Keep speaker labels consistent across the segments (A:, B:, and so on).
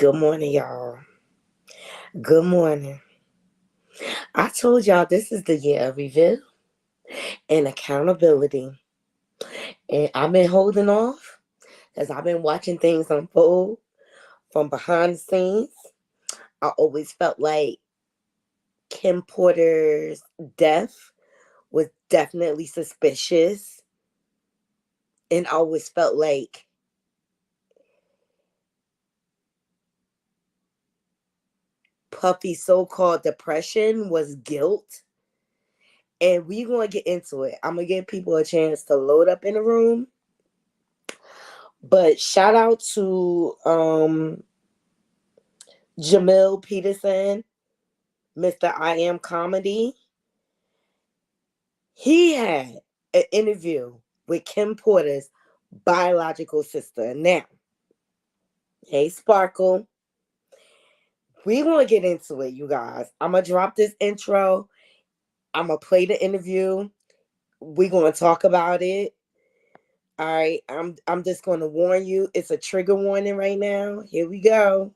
A: Good morning, y'all. Good morning. I told y'all this is the year of review and accountability. And I've been holding off because I've been watching things unfold from behind the scenes. I always felt like Kim Porter's death was definitely suspicious. And I always felt like Puffy's so called depression was guilt. And we're going to get into it. I'm going to give people a chance to load up in the room. But shout out to Jamil Peterson, Mr. I Am Comedy. He had an interview with Kim Porter's biological sister. Now, hey Sparkle, we want to get into it, you guys. I'm gonna drop this intro. I'm gonna play the interview. We're gonna talk about it. All right, I'm just gonna warn you. It's a trigger warning right now. Here we go.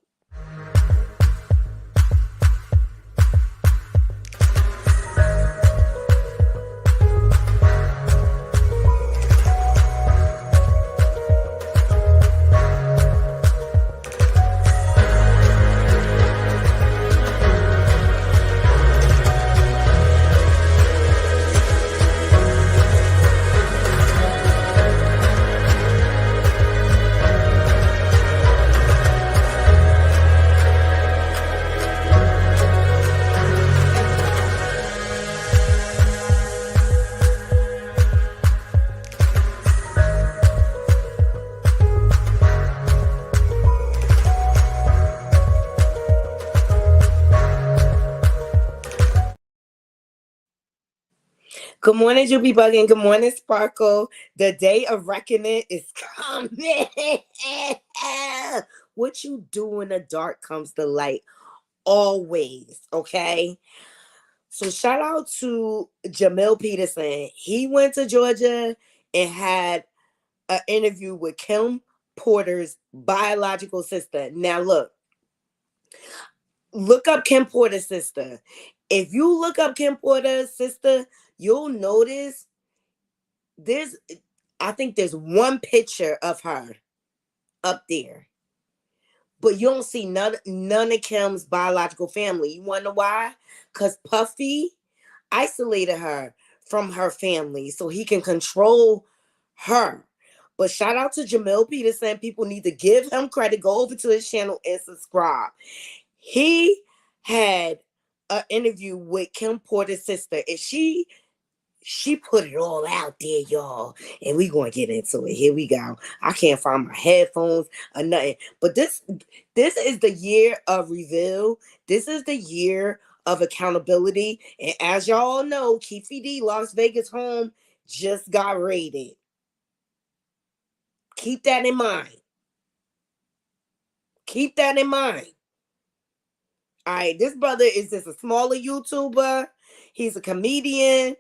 A: Good morning, Juby Bug, and good morning, Sparkle. The day of reckoning is coming. What you do in the dark comes to light always, okay? So shout out to Jamil Peterson. He went to Georgia and had an interview with Kim Porter's biological sister. Now look up Kim Porter's sister. If you look up Kim Porter's sister, you'll notice there's I think there's one picture of her up there. But you don't see none of Kim's biological family. You wanna know why? Because Puffy isolated her from her family so he can control her. But shout out to Jamil Peterson. People need to give him credit. Go over to his channel and subscribe. He had an interview with Kim Porter's sister, and she put it all out there, y'all. And we gonna get into it. Here we go. I can't find my headphones or nothing. But this is the year of reveal. This is the year of accountability. And as y'all know, Keefe D Las Vegas home just got raided. Keep that in mind. Keep that in mind. All right, this brother is just a smaller YouTuber. He's a comedian,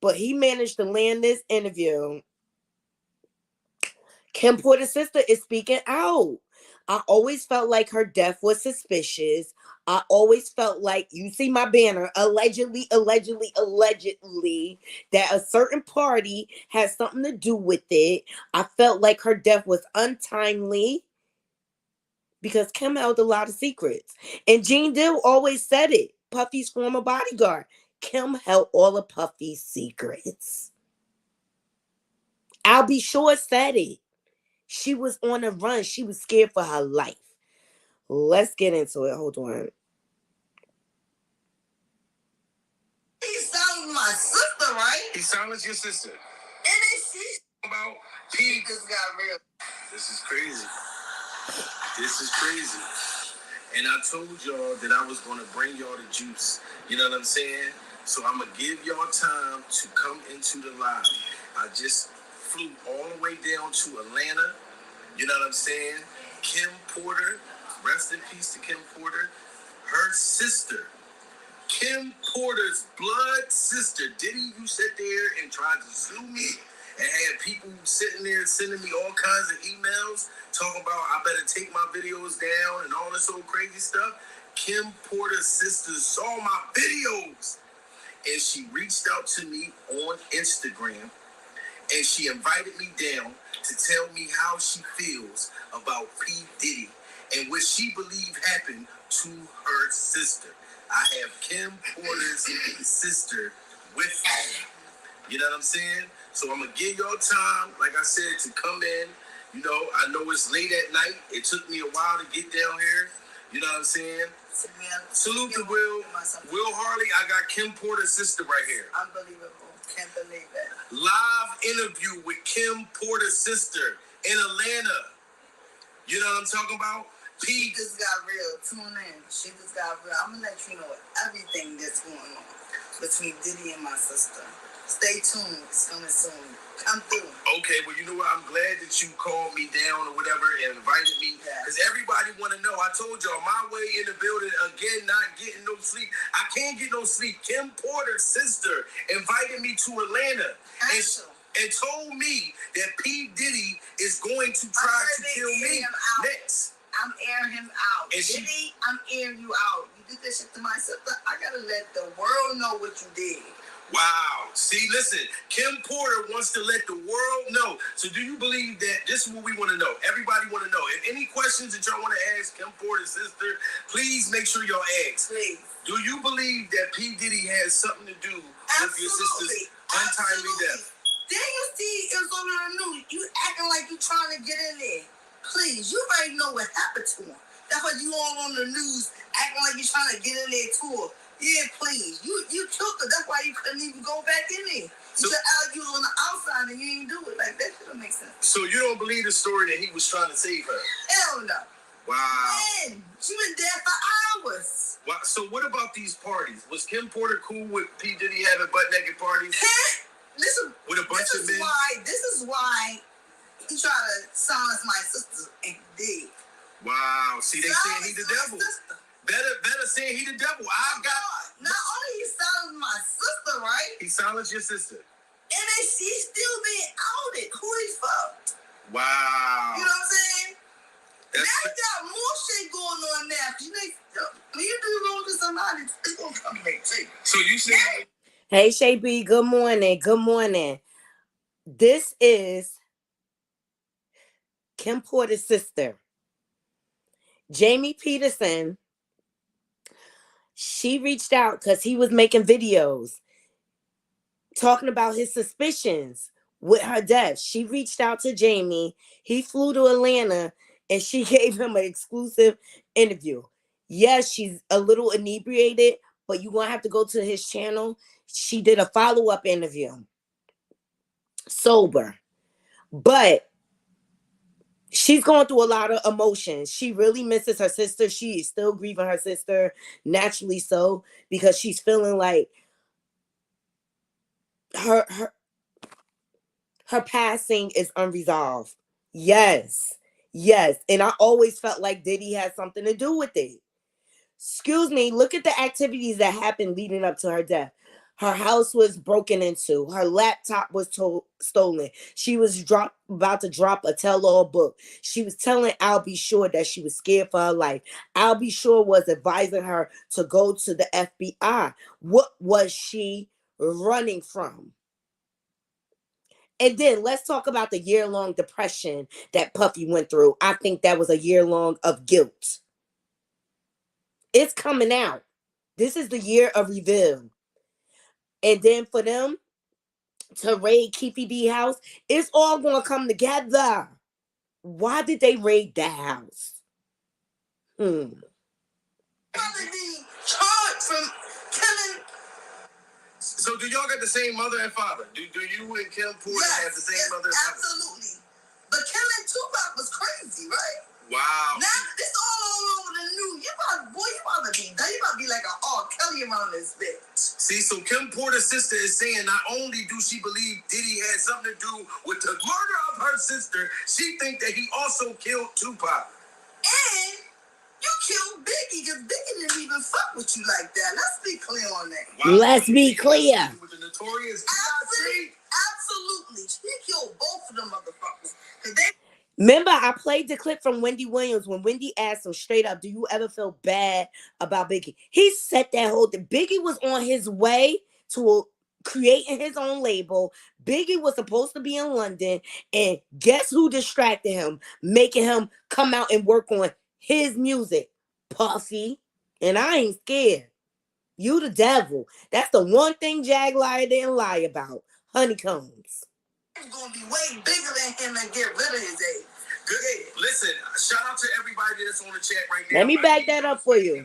A: but he managed to land this interview. Kim Porter's sister is speaking out. I always felt like her death was suspicious. I always felt like, you see my banner, allegedly, that a certain party has something to do with it. I felt like her death was untimely because Kim held a lot of secrets. And Gene Dill always said it, Puffy's former bodyguard. Kim held all of Puffy's secrets. I'll be sure said it. She was on a run. She was scared for her life. Let's get into it. Hold on.
B: He silenced my sister, right?
C: He silenced your sister.
B: And then she
C: About
B: Pete just got real.
C: This is crazy. This is crazy. And I told y'all that I was going to bring y'all the juice. You know what I'm saying? So I'm going to give y'all time to come into the live. I just flew all the way down to Atlanta. You know what I'm saying? Kim Porter, rest in peace to Kim Porter. Her sister, Kim Porter's blood sister. Didn't you sit there and try to sue me and had people sitting there sending me all kinds of emails talking about I better take my videos down and all this old crazy stuff. Kim Porter's sister saw my videos and she reached out to me on Instagram and she invited me down to tell me how she feels about P. Diddy and what she believed happened to her sister. I have Kim Porter's sister with me. You know what I'm saying? So I'm going to give y'all time, like I said, to come in. You know, I know it's late at night. It took me a while to get down here. You know what I'm saying? Salute to Will. Will Harley, I got Kim Porter's sister right here.
B: Unbelievable. Can't believe it.
C: Live interview with Kim Porter's sister in Atlanta. You know what I'm talking about?
B: She just got real. Tune in. She just got real. I'm going to let you know everything that's going on between Diddy and my sister. Stay tuned. It's coming soon. Come through.
C: Okay, well, you know what? I'm glad that you called me down or whatever and invited me. Because everybody want to know. I told y'all, my way in the building, again, not getting no sleep. I can't get no sleep. Kim Porter's sister invited me to Atlanta and told me that P. Diddy is going to try to kill me next.
B: I'm airing him out. And Diddy, I'm airing you out. You did this shit to my sister. I got to let the world know what you did.
C: Wow. See, listen, Kim Porter wants to let the world know. So do you believe that this is what we want to know? Everybody want to know. If any questions that y'all want to ask Kim Porter's sister, please make sure y'all ask.
B: Please.
C: Do you believe that P. Diddy has something to do with your sister's untimely death?
B: Then you see it was on the news. You acting like you trying to get in there. Please, you already know what happened to him. That's why you all on the news acting like you trying to get in there too. Yeah, please. You killed her. That's why you couldn't even go back in there. You said you was on the outside and you didn't do it. Like, that shouldn't make sense.
C: So you don't believe the story that he was trying to save her?
B: Hell no.
C: Wow.
B: Man, she been dead for hours.
C: Wow. So what about these parties? Was Kim Porter cool with P. Diddy having butt-naked parties?
B: Listen,
C: with a bunch of men?
B: This is why he tried to silence my sister and he did.
C: Wow. See, they saying he the devil. Better say he the devil.
B: Not only he silenced my sister, right?
C: He silenced your sister.
B: And then she's still being outed. Who he fucked?
C: Wow.
B: You know what I'm saying? Now you got more shit going on now. When you do wrong to somebody, it's gonna come back to you.
C: So you say,
A: hey Shay B, good morning. Good morning. This is Kim Porter's sister. Jamie Peterson. She reached out because he was making videos talking about his suspicions with her death. She reached out to Jamie. He flew to Atlanta and she gave him an exclusive interview. Yes, she's a little inebriated, but you're going to have to go to his channel. She did a follow-up interview. Sober. But she's going through a lot of emotions. She really misses her sister. She is still grieving her sister, naturally so, because she's feeling like her passing is unresolved. Yes. And I always felt like Diddy had something to do with it. Excuse me, look at the activities that happened leading up to her death. Her house was broken into. Her laptop was stolen. She was about to drop a tell-all book. She was telling Al B. Sure that she was scared for her life. Al B. Sure was advising her to go to the FBI. What was she running from? And then let's talk about the year-long depression that Puffy went through. I think that was a year-long of guilt. It's coming out. This is the year of reveal. And then for them to raid Keefy D house, it's all going to come together. Why did they raid that house?
B: Probably be charged from killing.
C: So do y'all got the same mother and father? Do you and Kim Porter have the same mother and father?
B: Absolutely. But killing Tupac was crazy, right?
C: Wow.
B: Now it's all over the news. You about to be like an R. Kelly around this bitch.
C: See, so Kim Porter's sister is saying not only do she believe Diddy had something to do with the murder of her sister, she think that he also killed Tupac.
B: And you killed Biggie because Biggie didn't even fuck with you like that. Let's be clear on that.
A: Wow. Let's be clear.
C: With the notorious
B: Absolutely. He killed both of them motherfuckers. Cause they
A: Remember, I played the clip from Wendy Williams when Wendy asked him straight up, do you ever feel bad about Biggie? He said that whole thing. Biggie was on his way to creating his own label. Biggie was supposed to be in London. And guess who distracted him? Making him come out and work on his music. Puffy. And I ain't scared. You the devil. That's the one thing Jag Liar didn't lie about. Honeycombs.
B: gonna be way bigger than him and get rid of his age.
C: Good. Listen, shout out to everybody that's on the chat right now.
A: Let me back that up for you.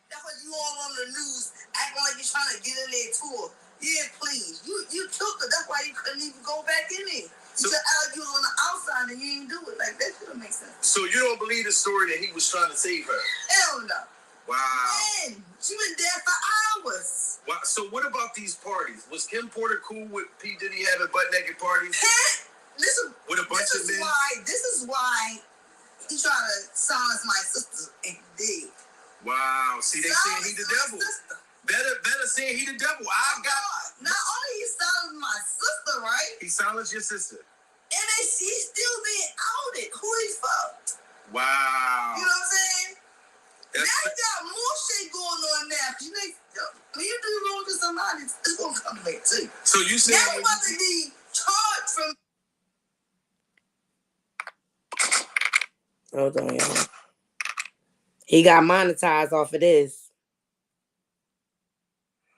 B: That's why you all on the news acting like you're trying to get in their tour. Yeah, please. You took it. That's why you couldn't even go back in there. You said you was on the outside and you didn't do it. Like, that shouldn't make sense.
C: So you don't believe the story that he was trying to save her?
B: Hell no.
C: Wow.
B: Man, she been there for hours.
C: Wow. So what about these parties? Was Kim Porter cool with P. Diddy having butt-naked parties?
B: Listen,
C: with a bunch of men?
B: This is why he tried to silence my sister and did.
C: Wow. See, they saying he the devil. Better saying he the devil.
B: Not only he silenced my sister, right?
C: He silenced your sister.
B: And he's still being outed. Who he fucked.
C: Wow.
B: You know what I'm saying? Now you got more shit going on now. You think when you do wrong to somebody, it's gonna come back too.
C: So you saying
B: now you about to be charged from.
A: Hold on, y'all. He got monetized off of this.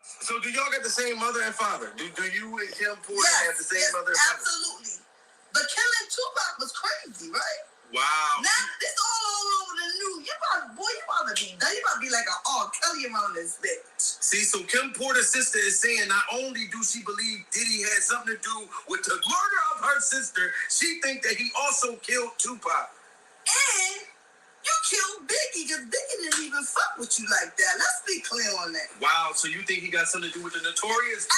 C: So do y'all get the same mother and father? Do you and Kim Porter have the same mother and father?
B: Absolutely. But killing Tupac was crazy, right?
C: Wow.
B: Now this all over the news. You about to be done. You about to be like an R. Kelly around this bitch.
C: See, so Kim Porter's sister is saying not only do she believe Diddy had something to do with the murder of her sister, she think that he also killed Tupac.
B: And you killed Biggie because Biggie didn't even fuck with you like that. Let's be clear on that.
C: Wow, so you think he got something to do with the notorious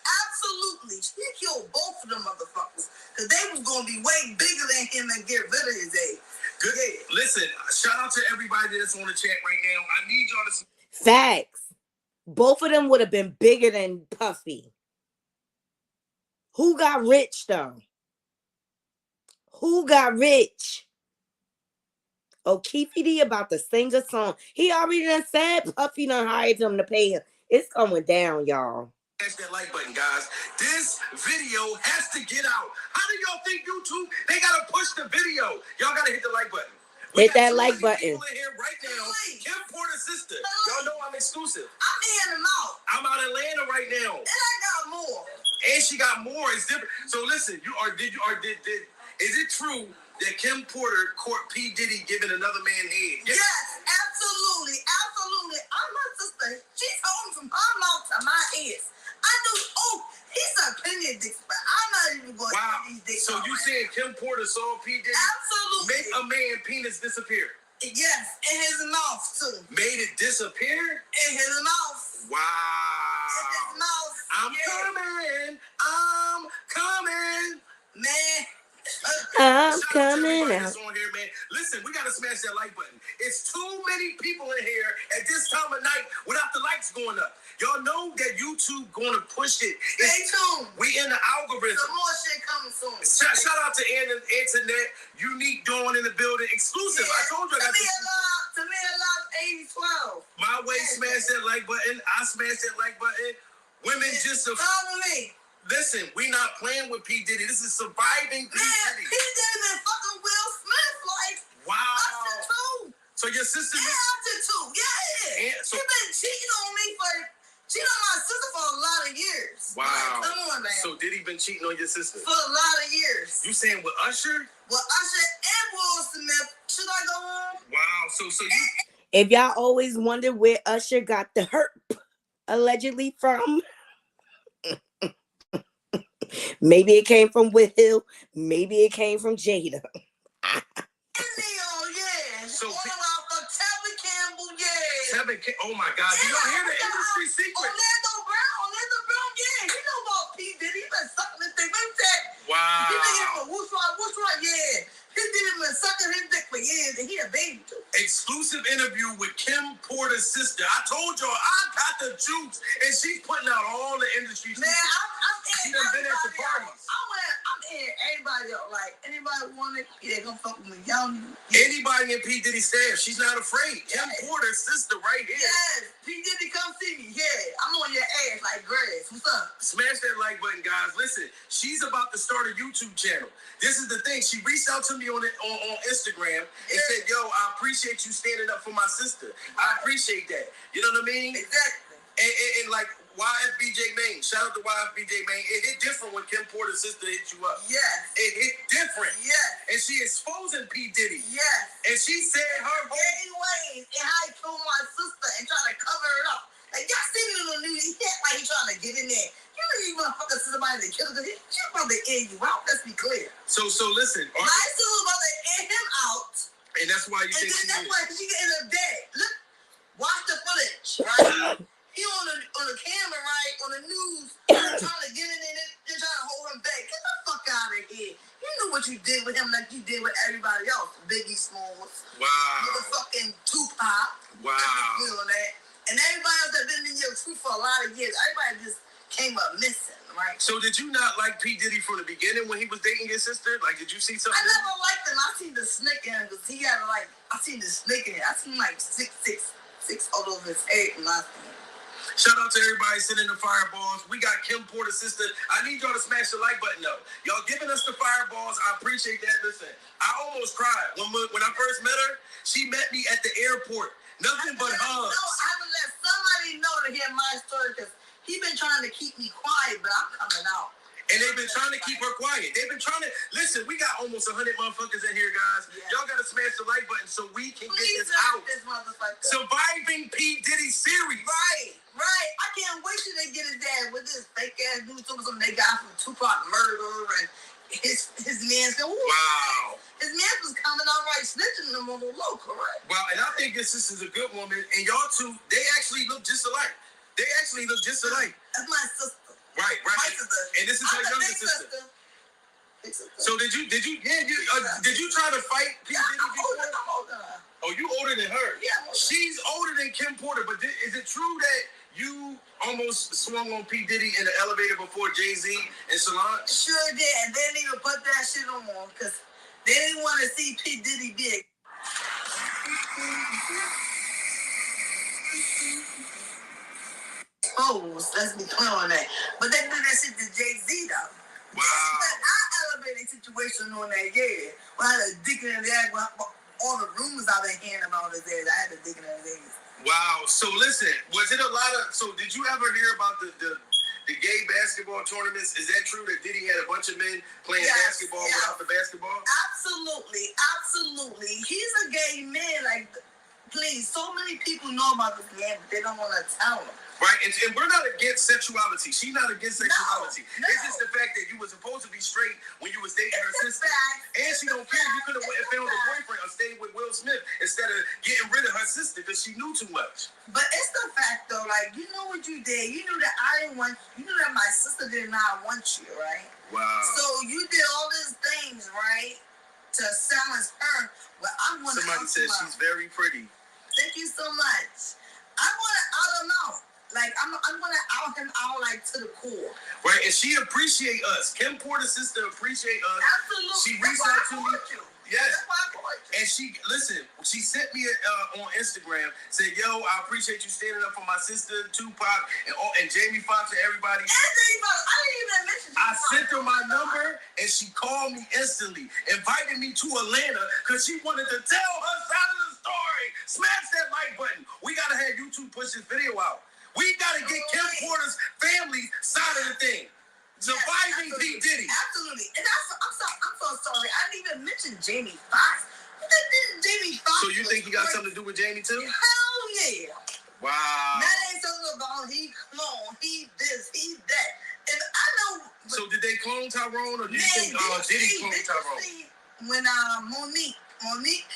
B: Absolutely. He killed both of them motherfuckers because they was going to be way bigger than him and get rid of his age.
C: Good. Listen, shout out to everybody that's on the chat right now. I need y'all to...
A: Facts. Both of them would have been bigger than Puffy. Who got rich, though? Who got rich? Oh, Keefy D about to sing a song. He already done said Puffy done hired him to pay him. It's going down, y'all.
C: Smash that like button, guys. This video has to get out. How do y'all think YouTube? They gotta push the video. Y'all gotta hit the like button.
A: Hit that like button.
C: People in here right now. Kim Porter's sister. Y'all know I'm exclusive.
B: I'm in and out.
C: I'm out in Atlanta right now.
B: And I got more.
C: And she got more. It's different. So listen, is it true that Kim Porter caught P. Diddy giving another man head?
B: Yes, absolutely. Absolutely. I'm my sister. She told me from her mouth to my ears. I knew, he's a penny dick, but I'm not even going to these dicks.
C: So you saying Kim Porter saw P. Diddy
B: absolutely
C: make a man penis disappear?
B: Yes, in his mouth too.
C: Made it disappear?
B: In his mouth.
C: Wow.
B: In his mouth.
C: I'm coming.
B: Man.
A: I'm coming out.
C: On here, man. Listen, we gotta smash that like button. It's too many people in here at this time of night without the likes going up. Y'all know that YouTube gonna push it.
B: Stay tuned.
C: We in the algorithm.
B: Some more shit coming soon.
C: Shout out to Internet, Unique Dawn in the building, exclusive. Yeah. I told you I got this.
B: To me, a lot 80-12.
C: My way, smash that like button. I smash that like button. Women just
B: follow me.
C: Listen, we not playing with P. Diddy. This is surviving P. Diddy.
B: P. Diddy been fucking Will Smith, like.
C: Wow.
B: Usher too.
C: So your sister.
B: Yeah, Usher too. Yeah.
C: So,
B: he been cheating on me cheating on my sister for a lot of years.
C: Wow.
B: Like, come on, man.
C: So Diddy been cheating on your sister
B: for a lot of years.
C: You saying with Usher?
B: With Usher and Will Smith. Should I go on?
C: Wow. So you.
A: If y'all always wonder where Usher got the herp allegedly from. Maybe it came from Will. Maybe it came from Jada.
B: Yeah. So Tevin Campbell, yeah.
C: Oh my God! You don't hear the industry secret.
B: Orlando Brown, yeah. You know about P. Diddy. He been sucking his dick.
C: Wow.
B: He been getting for who's right, yeah. He been sucking his dick for years, and he a baby too.
C: Exclusive interview with Kim Porter's sister. I told y'all I got the juice, and she's putting out all the industry secrets.
B: Man,
C: she done been at the parties.
B: I went in everybody else. Like, anybody want it, they gonna fuck with me. Y'all.
C: Anybody in P. Diddy staff, she's not afraid. Kim Porter's sister right here.
B: Yes, P. Diddy, come see me. Yeah, I'm on your ass like grass. What's up?
C: Smash that like button, guys. Listen, she's about to start a YouTube channel. This is the thing. She reached out to me on Instagram and said, yo, I appreciate you standing up for my sister. I appreciate that. You know what I mean?
B: Exactly.
C: And like, YFBJ Maine. Shout out to YFBJ Maine. It hit different when Kim Porter's sister hit you up.
B: Yes.
C: It hit different.
B: Yes.
C: And she exposing P. Diddy.
B: Yes.
C: And she said her
B: gay ways and how he killed my sister and trying to cover it up. Like, y'all seen it on the news. He hit like he trying to get in there. You know you motherfuckers to somebody that killed him. She's about to air you out. Let's be clear.
C: So listen.
B: My sister was about to air him out.
C: And that's why you think
B: she that's why she ended up dead. Look, watch the footage, right? He on the camera, right, on the news, trying to get in there, they're trying to hold him back. Get the fuck out of here. You know what you did with him like you did with everybody else. Biggie Smalls.
C: Wow.
B: Motherfucking Tupac.
C: Wow.
B: On that. And everybody else that been in your truth for a lot of years, everybody just came up missing, right?
C: So did you not like P. Diddy from the beginning when he was dating your sister? Like, did you see something?
B: I never liked him. I seen the snake in him because he had like, I seen the snake in him. I seen like six all over his head and I seen him.
C: Shout out to everybody sending the fireballs. We got Kim Porter's sister. I need y'all to smash the like button though. Y'all giving us the fireballs. I appreciate that. Listen, I almost cried. When I first met her, she met me at the airport. Nothing but hugs.
B: No, I haven't let somebody know to hear my story because he been trying to keep me quiet, but I'm coming out.
C: And they've been trying to keep her quiet. They've been trying to... Listen, we got almost 100 motherfuckers in here, guys. Yeah. Y'all got to smash the like button so we can get this out.
B: This
C: Surviving P. Diddy series.
B: Right. I can't wait till they get his dad with this fake-ass dude. Something they got from Tupac murder and his man's going,
C: wow.
B: His man was coming out right, snitching them on the low, correct?
C: Wow, and I think this is a good woman. And y'all two, they actually look just alike.
B: That's my sister.
C: Right.
B: My sister.
C: And this is her younger sister. So did you try to fight P. Diddy before?
B: I'm older than her.
C: Oh, you older than her?
B: Yeah, I'm older.
C: She's older than Kim Porter, but is it true that you almost swung on P. Diddy in the elevator before Jay-Z and Solange?
B: Sure did, and they didn't even put that shit on because they didn't want to see P. Diddy big. Let's be clear on that. But they did that shit to Jay-Z though.
C: Wow.
B: I elevated situation on that, yeah. Well, I had a dick in his ass. All the rumors I've been hearing about his ass, I had a dick in his ass.
C: Wow. So listen, was it a lot of... So did you ever hear about the gay basketball tournaments? Is that true that Diddy had a bunch of men playing basketball without the basketball?
B: Absolutely. He's a gay man. Like, please, so many people know about this man, but they don't want to tell him.
C: Right, and we're not against sexuality. She's not against sexuality.
B: No.
C: It's just the fact that you were supposed to be straight when you was dating her sister.
B: Fact.
C: And she don't care. You could have went and found a boyfriend or stayed with Will Smith instead of getting rid of her sister because she knew too much.
B: But it's the fact though, like, you know what you did. You knew that I didn't want, you knew that my sister did not want you, right?
C: Wow.
B: So you did all these things, right, to silence her. But I want to
C: Somebody says she's very pretty.
B: Thank you so much. I want to out him out. Like, I'm going to out him out, like, to the core.
C: Right, and she appreciate us. Kim Porter's sister appreciate us.
B: Absolutely.
C: She reached out to me. Yes.
B: That's why I called you.
C: And she sent me on Instagram, said, yo, I appreciate you standing up for my sister, Tupac, and Jamie Foxx and everybody.
B: And Jamie Foxx. I didn't even mention Jamie Foxx.
C: I sent her my number, and she called me instantly, invited me to Atlanta, because she wanted to tell her side of the story. Smash that like button. We got to have YouTube push this video out. We got to get Kim Porter's family side of the thing. Surviving P. Diddy.
B: Absolutely. And I'm so sorry. I didn't even mention Jamie Foxx. Jamie Foxx.
C: So you think he got something to do with Jamie too?
B: Hell yeah.
C: Wow.
B: That ain't something about he clone, he this, he that. And I know.
C: So did they clone Tyrone, or do you think Diddy clone Tyrone?
B: When Monique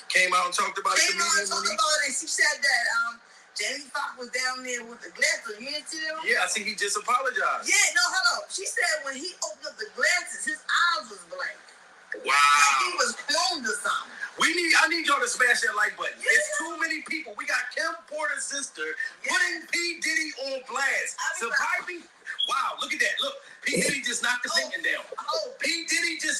C: came out and talked about it.
B: And she said that Jamie Foxx was down there with the glasses. You didn't see that?
C: Yeah, I see he just apologized.
B: Yeah, no, hold on. She said when he opened up the glasses, his eyes was blank.
C: Wow.
B: Like he was cloned or something.
C: I need y'all to smash that like button. Yeah. It's too many people. We got Kim Porter's sister putting P. Diddy on blast. Surviving. Wow, look at that. Look, P. Diddy just knocked the thinking down. P. Diddy just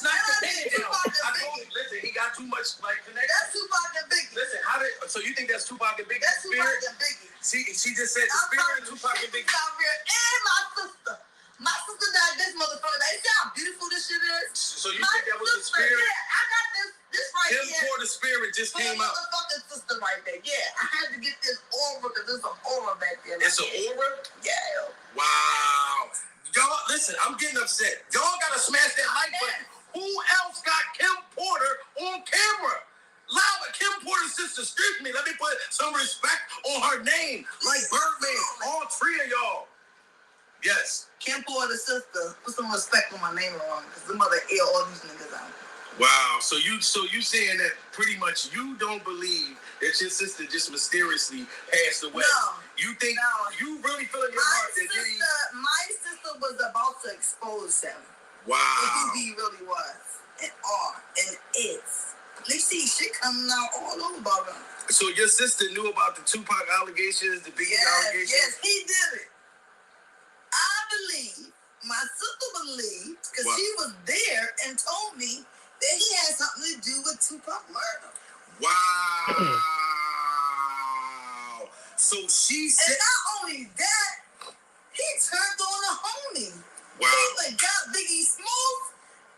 C: much like connection.
B: That's Tupac and Biggie.
C: Listen, so you think that's Tupac and Biggie?
B: That's Tupac and Biggie.
C: She just said the spirit of Tupac and Biggie.
B: And my sister. My sister died this motherfucker. They see how beautiful this shit is.
C: So you think that was the spirit?
B: Yeah, I got this right
C: Kim
B: here.
C: Porter spirit just came out.
B: Motherfucking sister right there. Yeah, I had to get this aura because there's an aura back there.
C: It's an aura?
B: Yeah.
C: Wow. Y'all, listen, I'm getting upset. Y'all gotta smash that like button. Who else got Kim Porter on camera? Lava, Kim Porter's sister, excuse me. Let me put some respect on her name. Like Birdman, all three of y'all. Yes.
B: Kim Porter's sister, put some respect on my name wrong, because the mother air all these niggas out.
C: Wow. So you saying that pretty much you don't believe that your sister just mysteriously passed away?
B: No.
C: You think you really feel in your heart that Diddy?
B: My sister was about to expose him.
C: Wow.
B: Who he really was and are and is. You see shit coming out all over about him.
C: So your sister knew about the Tupac allegations, the Biggie allegations?
B: Yes, he did it. I believe, my sister believed, because she was there and told me that he had something to do with Tupac murder.
C: Wow. So she said...
B: And not only that, he turned on the homie.
C: Wow.
B: He even got Biggie Smooth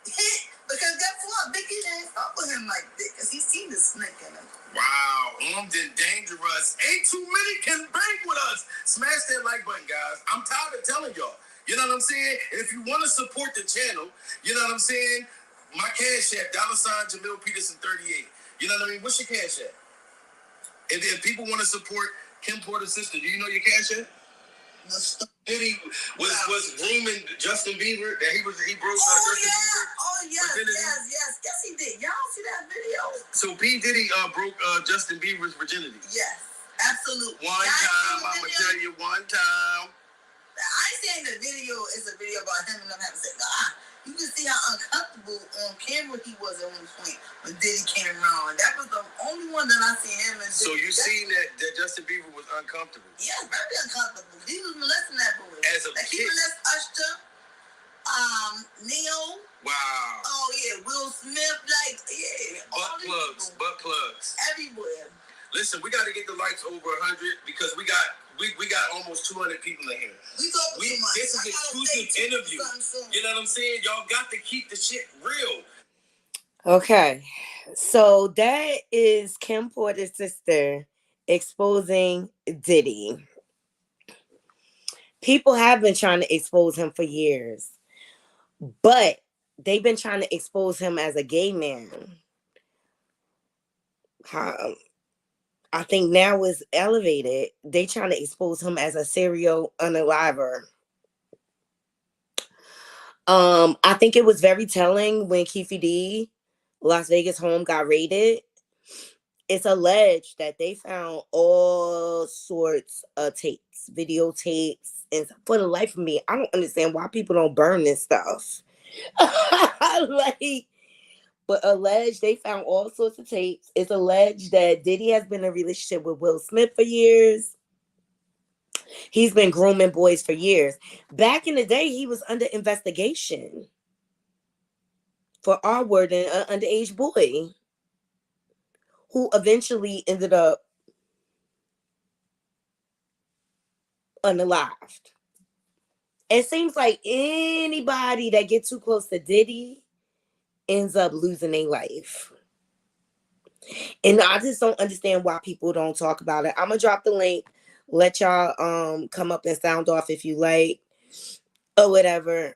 B: hit, because guess what? Biggie didn't fuck with him like that, because he seen the snake in him.
C: Wow, armed and dangerous. Ain't too many can bang with us. Smash that like button, guys. I'm tired of telling y'all. You know what I'm saying? And if you want to support the channel, you know what I'm saying? My Cash App, $ Jamil Peterson 38. You know what I mean? What's your Cash App? If people want to support Kim Porter's sister, do you know your Cash App? Diddy was grooming Justin Bieber. That he broke Justin Bieber.
B: Oh yes, he did. Y'all see that video?
C: So P Diddy broke Justin Bieber's virginity.
B: Yes, absolutely.
C: One time, I'ma tell you one time.
B: I ain't saying the video is a video about him and them having sex. You can see how uncomfortable on camera he was at one point when Diddy came around. That was the only one that I seen him and Diddy.
C: So you seen that Justin Bieber was uncomfortable?
B: Yeah, very uncomfortable. He was molesting that boy.
C: As a
B: he
C: kid.
B: molested Usher, Neo.
C: Wow.
B: Oh yeah, Will Smith. Like
C: Butt plugs.
B: Everywhere.
C: Listen, we got to get the likes over 100 because we got almost 200 people in here. This is an exclusive interview. You know what I'm saying? Y'all got to keep the shit real.
A: Okay, so that is Kim Porter's sister exposing Diddy. People have been trying to expose him for years, but they've been trying to expose him as a gay man. I think now is elevated. They trying to expose him as a serial unaliver. I think it was very telling when Keefe D Las Vegas home got raided. It's alleged that they found all sorts of tapes, videotapes, and for the life of me, I don't understand why people don't burn this stuff. But alleged they found all sorts of tapes. It's alleged that Diddy has been in a relationship with Will Smith for years. He's been grooming boys for years. Back in the day, he was under investigation for R-wording an underage boy who eventually ended up unalived. It seems like anybody that gets too close to Diddy ends up losing their life. And I just don't understand why people don't talk about it. I'm gonna drop the link. Let y'all come up and sound off if you like or whatever.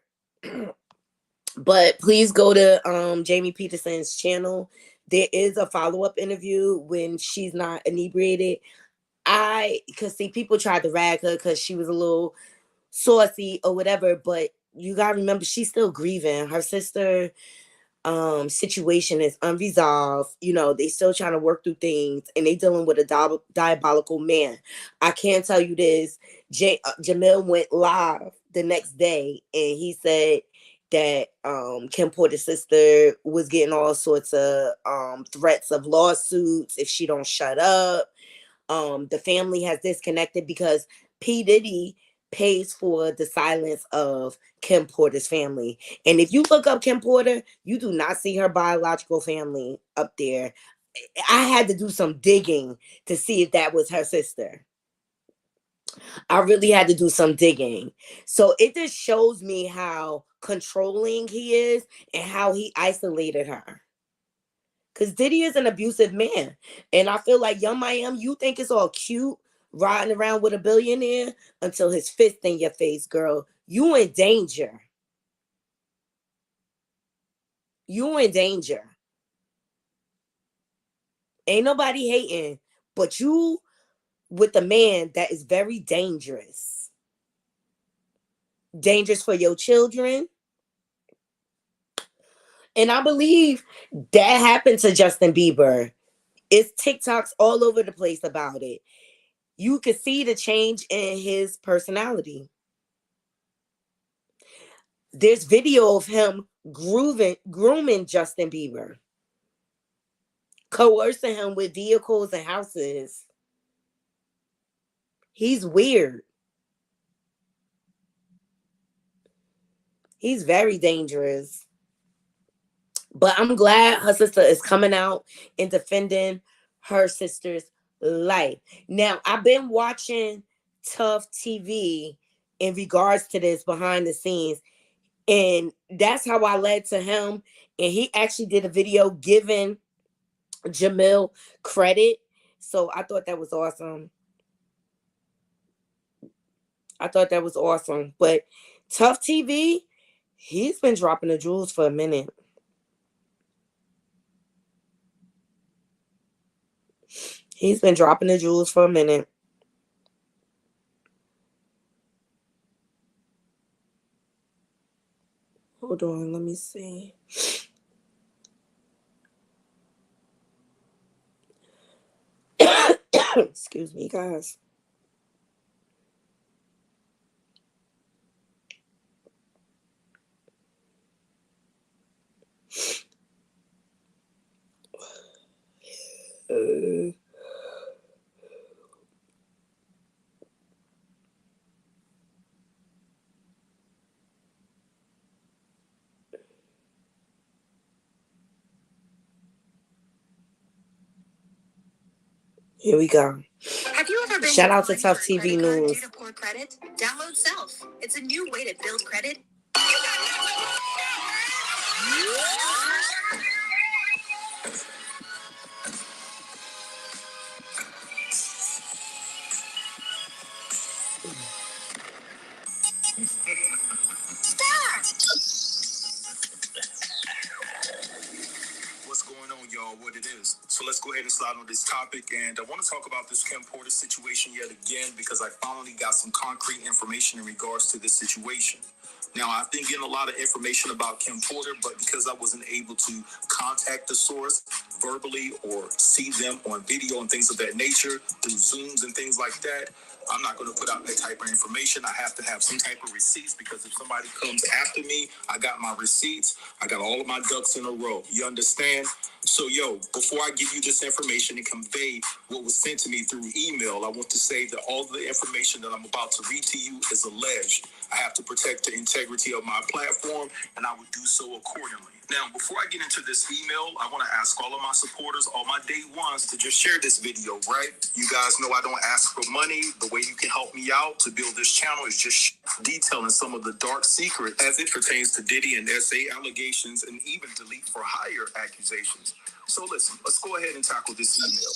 A: But please go to Jamie Peterson's channel. There is a follow-up interview when she's not inebriated. Because see, people tried to rag her because she was a little saucy or whatever, but you gotta remember she's still grieving. Her sister situation is unresolved. You know, they still trying to work through things and they dealing with a diabolical man. I can tell you this, Jamil went live the next day and he said that Kim Porter's sister was getting all sorts of threats of lawsuits if she don't shut up. The family has disconnected because P. Diddy pays for the silence of Kim Porter's family. And if you look up Kim Porter, you do not see her biological family up there. I had to do some digging to see if that was her sister. I really had to do some digging. So it just shows me how controlling he is and how he isolated her. Because Diddy is an abusive man. And I feel like Young Miami, you think it's all cute riding around with a billionaire until his fist in your face, girl. You in danger. You in danger. Ain't nobody hating, but you with a man that is very dangerous. Dangerous for your children. And I believe that happened to Justin Bieber. It's TikToks all over the place about it. You could see the change in his personality. There's video of him grooming Justin Bieber, coercing him with vehicles and houses. He's weird. He's very dangerous. But I'm glad her sister is coming out and defending her sister's life. Now, I've been watching Tough TV in regards to this behind the scenes. And that's how I led to him. And he actually did a video giving Jamil credit. So I thought that was awesome. I thought that was awesome. But Tough TV, he's been dropping the jewels for a minute. He's been dropping the jewels for a minute. Hold on, let me see. Excuse me, guys. Here we go.
B: Have you ever been
A: Shout out to Tough TV News.
B: due to poor credit? Download Self. It's a new way to build credit.
C: What's going on, y'all? What it is. So let's go ahead and slide on this topic. And I want to talk about this Kim Porter situation yet again because I finally got some concrete information in regards to this situation. Now, I've been getting a lot of information about Kim Porter, but because I wasn't able to contact the source verbally or see them on video and things of that nature through Zooms and things like that, I'm not going to put out that type of information. I have to have some type of receipts because if somebody comes after me, I got my receipts. I got all of my ducks in a row. You understand? So, before I give you this information and convey what was sent to me through email, I want to say that all the information that I'm about to read to you is alleged. I have to protect the integrity of my platform, and I would do so accordingly. Now, before I get into this email, I want to ask all of my supporters, all my day ones, to just share this video, right? You guys know I don't ask for money. The way you can help me out to build this channel is just detailing some of the dark secrets as it pertains to Diddy and SA allegations and even delete for hire accusations. So listen, let's go ahead and tackle this email.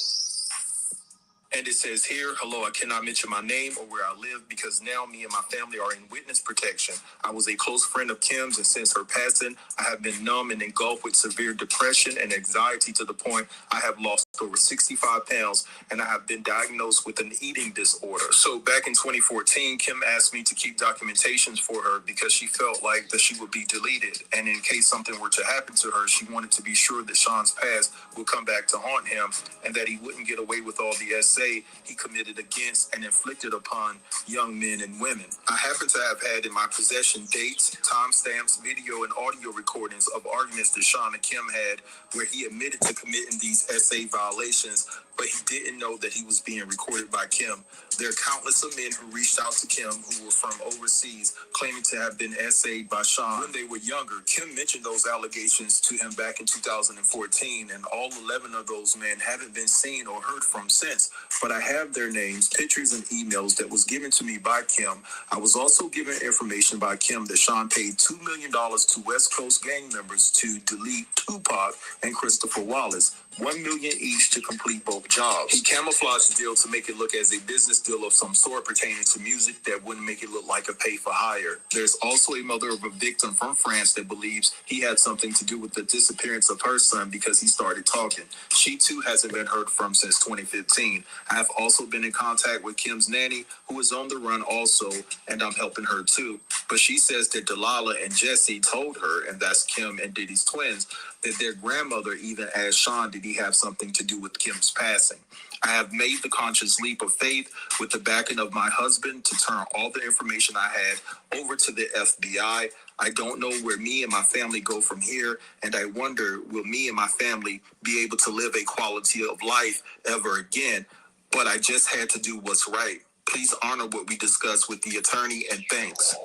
C: And it says here, hello, I cannot mention my name or where I live because now me and my family are in witness protection. I was a close friend of Kim's, and since her passing, I have been numb and engulfed with severe depression and anxiety to the point I have lost over 65 pounds, and I have been diagnosed with an eating disorder. So back in 2014, Kim asked me to keep documentations for her because she felt like that she would be deleted. And in case something were to happen to her, she wanted to be sure that Sean's past would come back to haunt him and that he wouldn't get away with all the SA he committed against and inflicted upon young men and women. I happen to have had in my possession dates, timestamps, video, and audio recordings of arguments that Sean and Kim had where he admitted to committing these SA violations, but he didn't know that he was being recorded by Kim. There are countless of men who reached out to Kim who were from overseas, claiming to have been essayed by Sean when they were younger. Kim mentioned those allegations to him back in 2014, and all 11 of those men haven't been seen or heard from since. But I have their names, pictures, and emails that was given to me by Kim. I was also given information by Kim that Sean paid $2 million to West Coast gang members to delete Tupac and Christopher Wallace, $1 million each to complete both jobs. He camouflaged the deal to make it look as a business deal of some sort pertaining to music that wouldn't make it look like a pay for hire. There's also a mother of a victim from France that believes he had something to do with the disappearance of her son because he started talking. She too hasn't been heard from since 2015. I have also been in contact with Kim's nanny, who is on the run also, and I'm helping her too. But she says that Delilah and Jesse told her, and that's Kim and Diddy's twins, that their grandmother even asked Sean, did he have something to do with Kim's passing? I have made the conscious leap of faith with the backing of my husband to turn all the information I had over to the FBI. I don't know where me and my family go from here, and I wonder, will me and my family be able to live a quality of life ever again? But I just had to do what's right. Please honor what we discussed with the attorney, and thanks.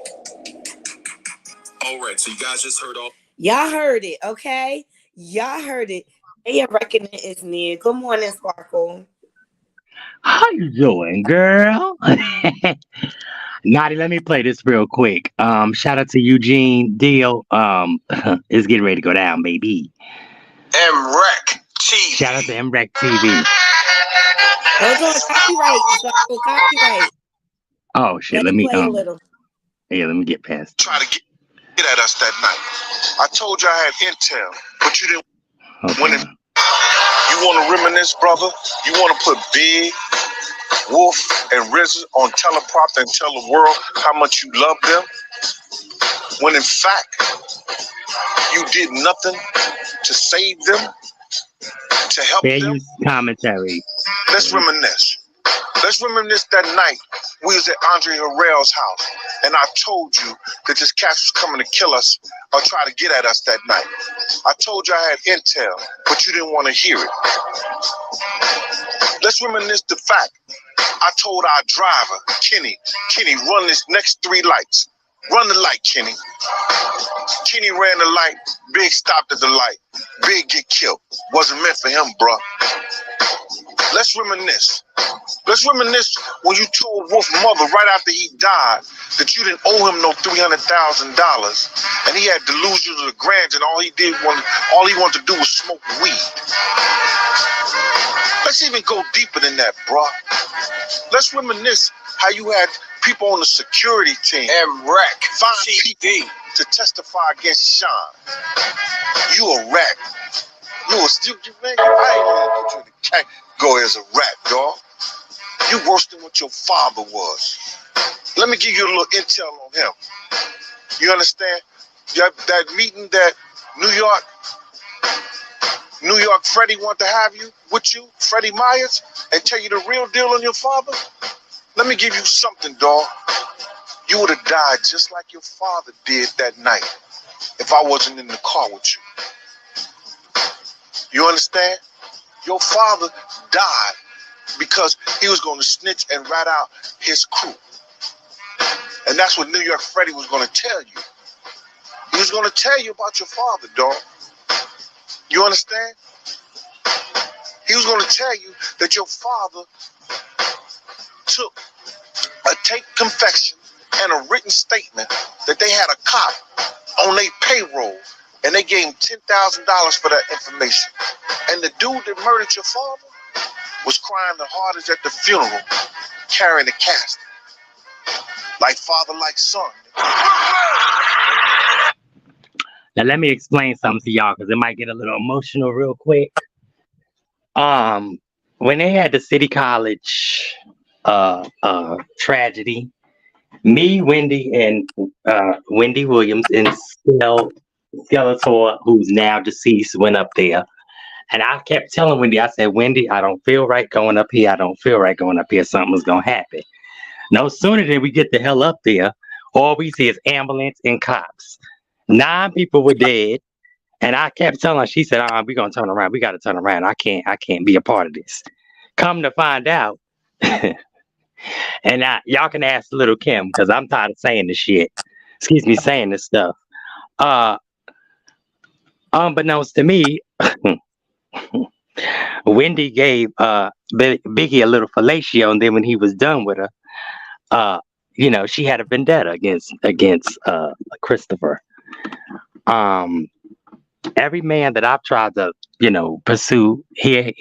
C: All right, so you guys just heard all.
A: Y'all heard it, okay? Y'all heard it. Day of reckoning is near. Good morning, Sparkle.
D: How you doing, girl? Naughty, let me play this real quick. Shout out to Eugene Deal. It's getting ready to go down, baby.
C: MREC TV.
D: Shout out to MREC TV.
A: Hold on, copyright, Sparkle, copyright.
D: Oh shit,
A: Let
D: let
A: me
D: me
A: play a little.
D: yeah, let me get past.
C: Try to get at us that night. I told you I had intel, but you didn't. When it, you want to reminisce, brother? You want to put Big, Wolf, and RZA on teleprompter and tell the world how much you love them? When in fact, you did nothing to save them, to help
D: Fair
C: them?
D: use commentary.
C: Let's reminisce. Let's reminisce that night we was at Andre Harrell's house, and I told you that this cat was coming to kill us or try to get at us that night. I told you I had intel, but you didn't want to hear it. Let's reminisce the fact I told our driver, Kenny, run this next 3 lights. Run the light, Kenny. Kenny ran the light. Big stopped at the light. Big get killed. Wasn't meant for him, bruh. Let's reminisce. Let's reminisce when you told Wolf's mother right after he died that you didn't owe him no $300,000, and he had delusions of grandeur, and all he wanted to do was smoke weed. Let's even go deeper than that, bruh. Let's reminisce how you had people on the security team and find people to testify against Sean. You a rat. You man, I ain't gonna put you in the category as a rat, dog. You worse than what your father was. Let me give you a little intel on him. You understand? That meeting that New York Freddie wanted to have you with you, Freddie Myers, and tell you the real deal on your father? Let me give you something, dog. You would have died just like your father did that night if I wasn't in the car with you. You understand? Your father died because he was going to snitch and rat out his crew. And that's what New York Freddie was going to tell you. He was going to tell you about your father, dog. You understand? He was going to tell you that your father took a taped confession and a written statement that they had a cop on their payroll, and they gave him $10,000 for that information. And the dude that murdered your father was crying the hardest at the funeral, carrying the casket. Like father, like son.
D: Now let me explain something to y'all because it might get a little emotional real quick. When they had the City College tragedy, me, Wendy, and Wendy Williams and Skeletor, who's now deceased, went up there. And I kept telling Wendy, I said, Wendy, I don't feel right going up here. I don't feel right going up here. Something's going to happen. No sooner than we get the hell up there, all we see is ambulance and cops. 9 people were dead. And I kept telling her, she said, we're going to turn around. We got to turn around. I can't be a part of this. Come to find out, And y'all can ask Little Kim because I'm tired of saying this shit. Excuse me, saying this stuff. Uh, unbeknownst to me, Wendy gave Biggie a little fellatio, and then when he was done with her, uh, she had a vendetta against Christopher. Um, every man that I've tried to, pursue, here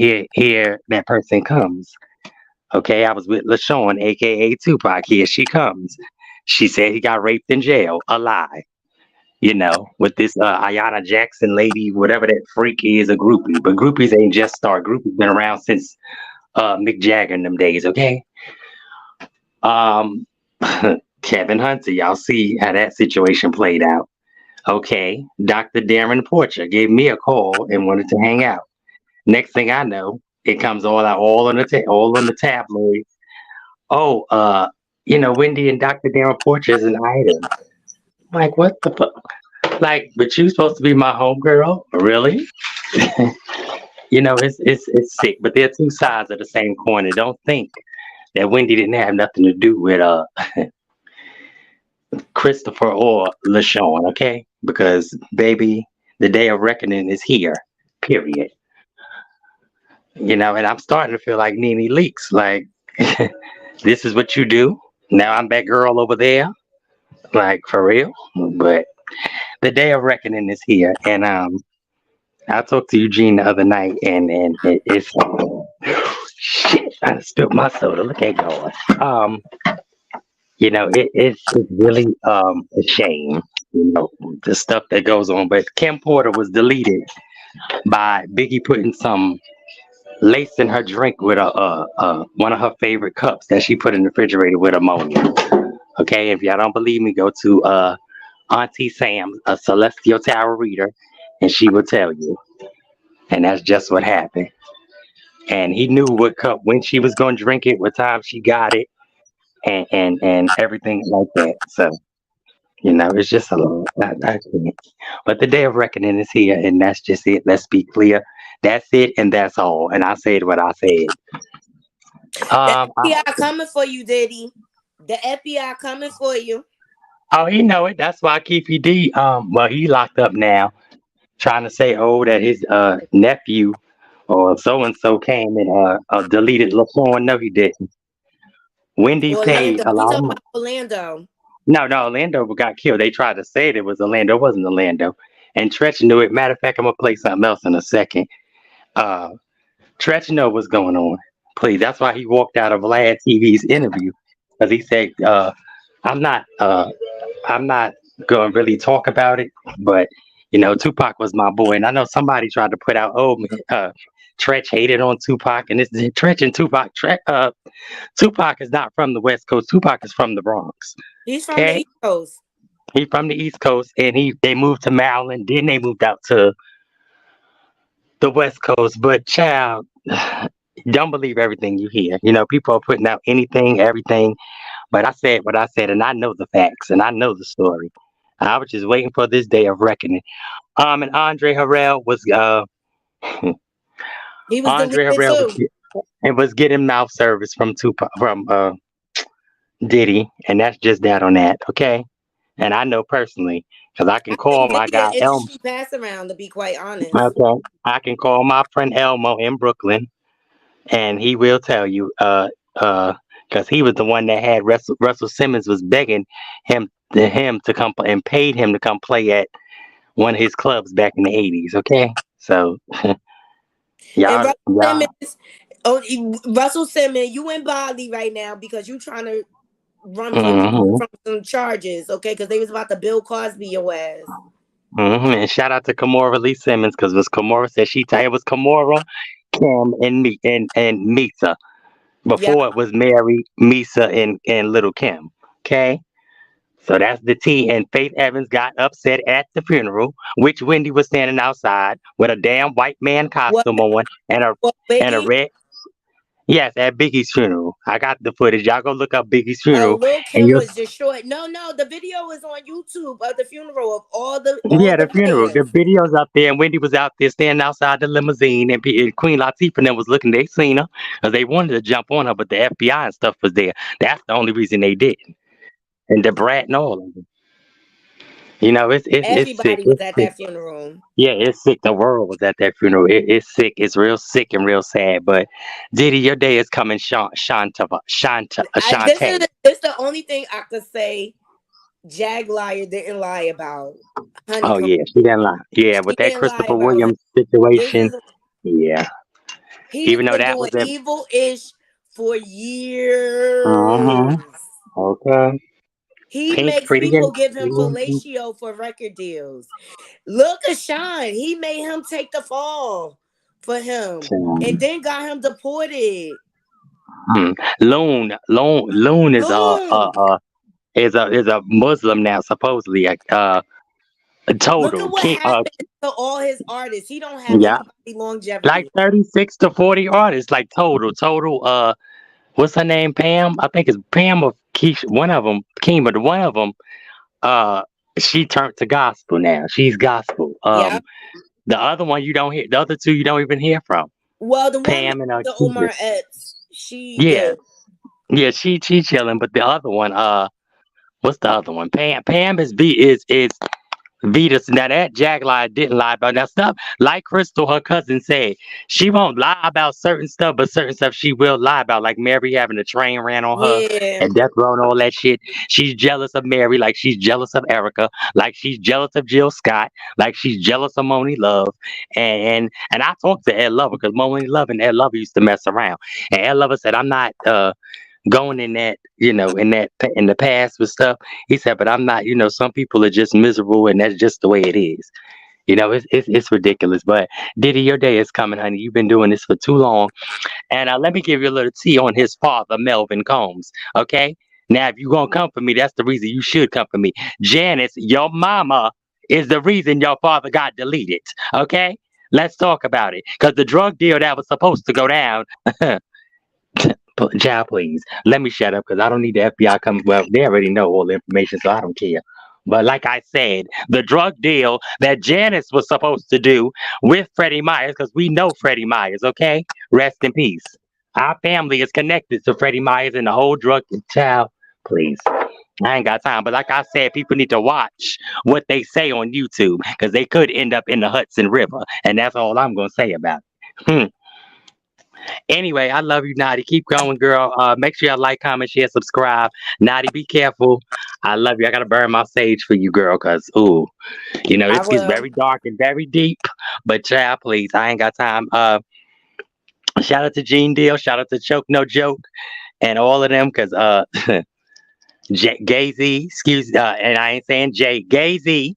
D: that person comes. Okay, I was with LaShawn, aka Tupac. Here she comes. She said he got raped in jail. A lie. With this Ayanna Jackson lady, whatever that freak is, a groupie. But groupies ain't just start. Groupies been around since Mick Jagger in them days. Okay. Um, Kevin Hunter, y'all see how that situation played out. Okay, Dr. Darren Porcher gave me a call and wanted to hang out. Next thing I know, it comes all on the tabloid. Oh, Wendy and Dr. Darren Porcher is an item. I'm like, what the fuck? Like, but you supposed to be my homegirl? Really? It's sick. But they're two sides of the same coin. And don't think that Wendy didn't have nothing to do with Christopher or LaShawn, okay? Because baby, the day of reckoning is here. Period. And I'm starting to feel like Nene Leakes. Like, this is what you do. Now I'm that girl over there. Like, for real. But the day of reckoning is here. And I talked to Eugene the other night, and it's shit. I spilled my soda. Look at God. It's really a shame. The stuff that goes on. But Kim Porter was deleted by Biggie putting some lace in her drink with one of her favorite cups that she put in the refrigerator with ammonia. Okay, if y'all don't believe me, go to Auntie Sam's, a Celestial Tower reader, and she will tell you. And that's just what happened. And he knew what cup, when she was going to drink it, what time she got it, and everything like that. So, it's just a lot. I can't. But the day of reckoning is here, and that's just it. Let's be clear. That's it, and that's all. And I said what I said.
A: The FBI coming for you, Diddy. The FBI coming for you.
D: Oh, he know it. That's why Keefy D, he locked up now, trying to say, that his nephew or so and so came and deleted LaFawn. No, he didn't. Wendy paid
A: Orlando.
D: a
A: We
D: lot of
A: talking
D: money.
A: about Orlando.
D: No, Orlando got killed. They tried to say it was Orlando. It wasn't Orlando. And Tretch knew it. Matter of fact, I'm gonna play something else in a second. Uh, Tretch know what's going on. Please, that's why he walked out of Vlad TV's interview, because he said, "I'm not going to really talk about it, but Tupac was my boy." And I know somebody tried to put out, Tretch hated on Tupac, and it's Tretch and Tupac. Tupac is not from the West Coast. Tupac is from the Bronx.
A: He's from the
D: Okay,
A: East Coast.
D: he's from the East Coast, and they moved to Maryland. Then they moved out to the West Coast. But child, don't believe everything you hear. People are putting out anything, everything. But I said what I said, and I know the facts, and I know the story. I was just waiting for this day of reckoning. And Andre Harrell was
A: He was
D: Andre
A: deleted
D: Harrell
A: too.
D: was getting mouth service from Tupac, from Diddy, and that's just that on that, okay? And I know personally, because I can
A: I
D: call
A: think
D: my
A: Diddy an
D: guy Elmo.
A: industry pass around, to be quite honest.
D: Okay, I can call my friend Elmo in Brooklyn, and he will tell you, because he was the one that had Russell Simmons was begging him to come and paid him to come play at one of his clubs back in the 80s. Okay, so
A: And
D: y'all,
A: Russell Simmons, you in Bali right now because you trying to run
D: mhm,
A: from some charges, okay? Because they was about to Bill Cosby your ass.
D: and shout out to Kamora Lee Simmons, because Kamora said it was Kamora, Kim, and me and Misa.
A: Yeah.
D: Before it was Mary, Misa, and Little Kim. Okay. So that's the T. And Faith Evans got upset at the funeral, which Wendy was standing outside with a damn white man
A: What?
D: costume on and a
A: What,
D: and a
A: Biggie?
D: red Yes, at Biggie's funeral. I got the footage. Y'all go look up Biggie's
A: Oh,
D: funeral,
A: Lil
D: and
A: Kim
D: you'll
A: was destroyed. No, no, the video is on YouTube of the funeral of all
D: yeah,
A: the
D: the funeral. The
A: fans.
D: video's up there, and Wendy was out there standing outside the limousine, and Queen Latifah and them was looking. They seen her because they wanted to jump on her, but the FBI and stuff was there. That's the only reason they didn't. And the brat and all of them. It's sick.
A: Everybody was
D: It's
A: at
D: sick.
A: that funeral.
D: Yeah, it's sick. The world was at that funeral. It's sick. It's real sick and real sad. But Diddy, your day is coming, Shantae.
A: This the only thing I could say Jag Liar didn't lie about.
D: Oh
A: Honeycomb.
D: yeah, she didn't lie. Yeah,
A: She
D: with that
A: didn't lie
D: Christopher
A: about it.
D: Williams
A: This
D: situation.
A: is
D: Yeah,
A: He's
D: even though
A: been
D: that
A: doing
D: was a
A: evil ish for
D: uh-huh.
A: years.
D: Okay.
A: He
D: Pink,
A: makes
D: pretty
A: people
D: and
A: give him fellatio for record deals. Look at Sean. He made him take the fall for him and then got him deported.
D: Loon
A: Loon.
D: is a Muslim now supposedly.
A: Look at
D: Total
A: what
D: king.
A: happened to all his artists. He don't have
D: Yeah,
A: anybody
D: like
A: longevity.
D: 36 to 40 artists. Like total. What's her name? Pam. I think it's Pam or Keisha. One of them. Kim, but one of them. Uh, she turned to gospel now. She's gospel.
A: Yep.
D: The other one you don't hear. The other two you don't even hear from.
A: Well, the one
D: Pam and
A: the
D: Keisha.
A: Omar Epps, she
D: Yeah,
A: good.
D: yeah. She chilling. But the other one. What's the other one? Pam is Vetus. Now that Jack lie didn't lie about that stuff. Like Crystal, her cousin said, she won't lie about certain stuff, but certain stuff she will lie about. Like Mary having a train ran on her
A: Yeah.
D: and death row and all that shit. She's jealous of Mary, like she's jealous of Erica, like she's jealous of Jill Scott, like she's jealous of Moni Love. And I talked to Ed Lover because Moni Love and Ed Lover used to mess around. And Ed Lover said, I'm not going in that, in the past with stuff. He said, but I'm not, some people are just miserable and that's just the way it is. It's ridiculous. But Diddy, your day is coming, honey. You've been doing this for too long. And let me give you a little tea on his father, Melvin Combs. Okay. Now, if you're going to come for me, that's the reason you should come for me. Janice, your mama is the reason your father got deleted. Okay. Let's talk about it. Because the drug deal that was supposed to go down, child, please let me shut up because I don't need the FBI coming. Well, they already know all the information, so I don't care. But like I said, the drug deal that Janice was supposed to do with Freddie Myers, because we know Freddie Myers, okay? Rest in peace. Our family is connected to Freddie Myers and the whole drug child. Please. I ain't got time. But like I said, people need to watch what they say on YouTube because they could end up in the Hudson River. And that's all I'm going to say about it. Anyway, I love you, Naughty. Keep going, girl. Make sure you like, comment, share, subscribe. Naughty, be careful. I love you. I gotta burn my sage for you, girl, cause ooh,
A: I
D: this gets
A: will.
D: very dark and very deep. But child, please, I ain't got time. Shout out to Gene Deal. Shout out to Choke No Joke and all of them, cause Gazy, and I ain't saying Jay. Gazy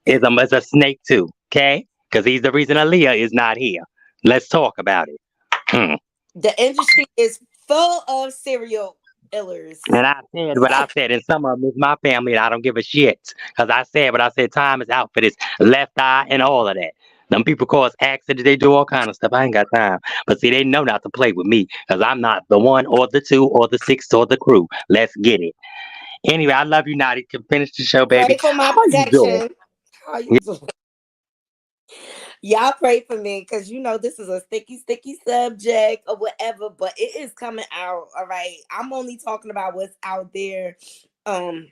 D: is a snake too, okay? Cause he's the reason Aaliyah is not here. Let's talk about it. Hmm.
A: The industry is full of serial killers.
D: And I said what I said, and some of them is my family, and I don't give a shit. Because I said what I said, time is out for this left eye and all of that. Them people cause accidents, they do all kind of stuff. I ain't got time. But see, they know not to play with me because I'm not the one or the two or the six or the crew. Let's get it. Anyway, I love you, Naughty. Can finish the show, baby.
A: Pray for my
D: How you doing?
A: protection. How you doing? Y'all pray for me because this is a sticky subject or whatever, but it is coming out. All right. I'm only talking about what's out there. Um,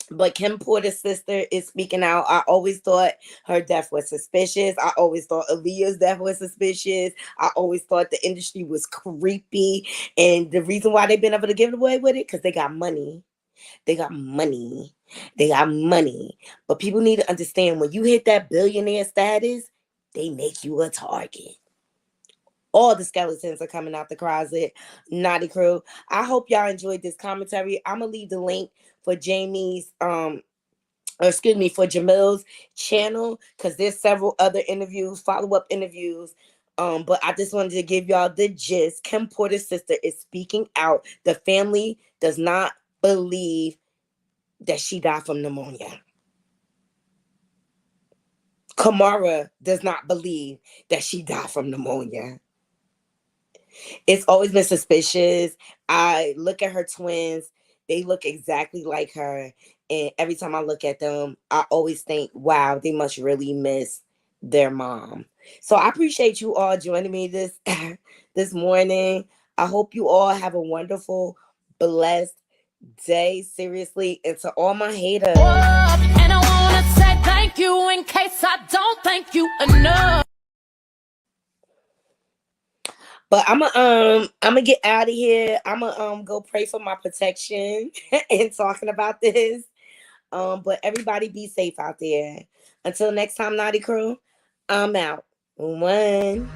A: but Kim Porter's sister is speaking out. I always thought her death was suspicious. I always thought Aaliyah's death was suspicious. I always thought the industry was creepy. And the reason why they've been able to get away with it, because they got money. They got money. They got money. But people need to understand when you hit that billionaire status, they make you a target. All the skeletons are coming out the closet. Naughty crew. I hope y'all enjoyed this commentary. I'm gonna leave the link for Jamie's for Jamil's channel because there's several other interviews, follow-up interviews. But I just wanted to give y'all the gist. Kim Porter's sister is speaking out. The family does not believe that she died from pneumonia. Kamara does not believe that she died from pneumonia. It's always been suspicious. I look at her twins, they look exactly like her. And every time I look at them, I always think, wow, they must really miss their mom. So I appreciate you all joining me this morning. I hope you all have a wonderful, blessed day. Seriously, and to all my haters.
E: And I wanna say thank you in case I don't thank you enough.
A: But I'm gonna get out of here. I'm gonna go pray for my protection and talking about this. But everybody be safe out there. Until next time, Naughty Crew, I'm out. One.